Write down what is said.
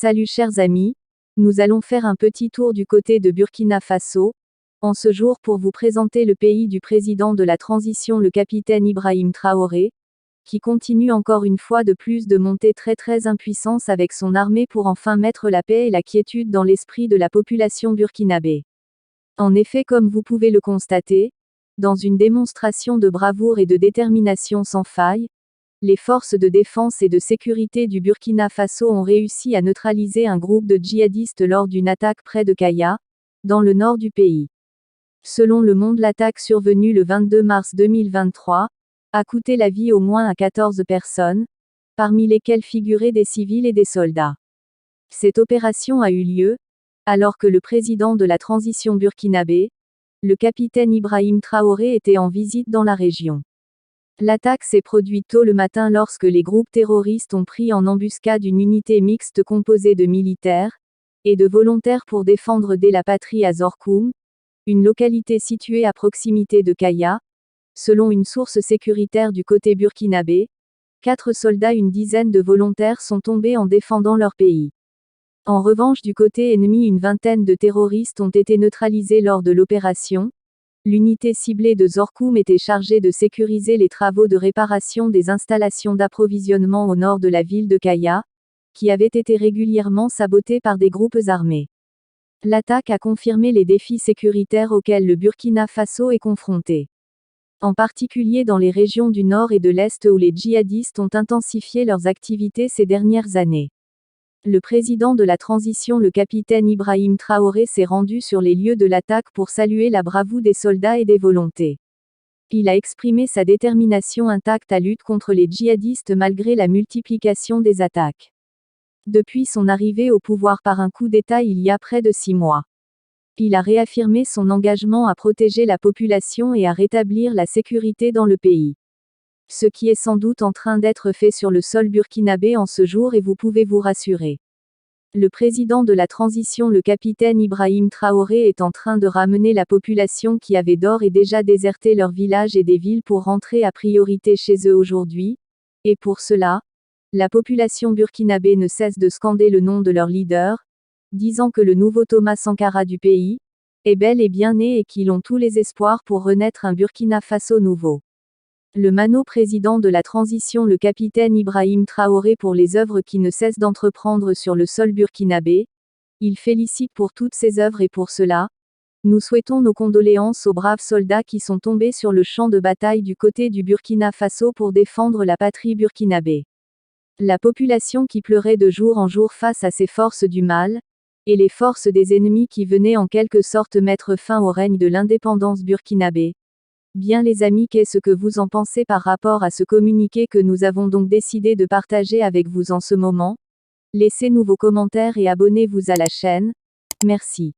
Salut chers amis, nous allons faire un petit tour du côté de Burkina Faso, en ce jour pour vous présenter le pays du président de la transition le capitaine Ibrahim Traoré, qui continue encore une fois de plus de monter très en puissance avec son armée pour enfin mettre la paix et la quiétude dans l'esprit de la population burkinabé. En effet, comme vous pouvez le constater, dans une démonstration de bravoure et de détermination sans faille, les forces de défense et de sécurité du Burkina Faso ont réussi à neutraliser un groupe de djihadistes lors d'une attaque près de Kaya, dans le nord du pays. Selon Le Monde, l'attaque survenue le 22 mars 2023 a coûté la vie au moins à 14 personnes, parmi lesquelles figuraient des civils et des soldats. Cette opération a eu lieu alors que le président de la transition burkinabé, le capitaine Ibrahim Traoré, était en visite dans la région. L'attaque s'est produite tôt le matin lorsque les groupes terroristes ont pris en embuscade une unité mixte composée de militaires et de volontaires pour défendre dès la patrie à Zorkoum, une localité située à proximité de Kaya. Selon une source sécuritaire du côté burkinabé, 4 soldats et une dizaine de volontaires sont tombés en défendant leur pays. En revanche, du côté ennemi, une vingtaine de terroristes ont été neutralisés lors de l'opération. L'unité ciblée de Zorkoum était chargée de sécuriser les travaux de réparation des installations d'approvisionnement au nord de la ville de Kaya, qui avaient été régulièrement sabotées par des groupes armés. L'attaque a confirmé les défis sécuritaires auxquels le Burkina Faso est confronté, en particulier dans les régions du nord et de l'est où les djihadistes ont intensifié leurs activités ces dernières années. Le président de la transition le capitaine Ibrahim Traoré s'est rendu sur les lieux de l'attaque pour saluer la bravoure des soldats et des volontés. Il a exprimé sa détermination intacte à lutte contre les djihadistes malgré la multiplication des attaques. Depuis son arrivée au pouvoir par un coup d'État il y a près de 6 mois. Il a réaffirmé son engagement à protéger la population et à rétablir la sécurité dans le pays. Ce qui est sans doute en train d'être fait sur le sol burkinabé en ce jour, et vous pouvez vous rassurer. Le président de la transition le capitaine Ibrahim Traoré est en train de ramener la population qui avait d'ores et déjà déserté leurs villages et des villes pour rentrer à priorité chez eux aujourd'hui, et pour cela, la population burkinabé ne cesse de scander le nom de leur leader, disant que le nouveau Thomas Sankara du pays est bel et bien né et qu'ils ont tous les espoirs pour renaître un Burkina Faso nouveau. Le Mano président de la transition le capitaine Ibrahim Traoré pour les œuvres qui ne cessent d'entreprendre sur le sol burkinabé. Il félicite pour toutes ces œuvres et pour cela, nous souhaitons nos condoléances aux braves soldats qui sont tombés sur le champ de bataille du côté du Burkina Faso pour défendre la patrie burkinabé. La population qui pleurait de jour en jour face à ces forces du mal, et les forces des ennemis qui venaient en quelque sorte mettre fin au règne de l'indépendance burkinabé. Bien les amis, qu'est-ce que vous en pensez par rapport à ce communiqué que nous avons donc décidé de partager avec vous en ce moment? Laissez-nous vos commentaires et abonnez-vous à la chaîne. Merci.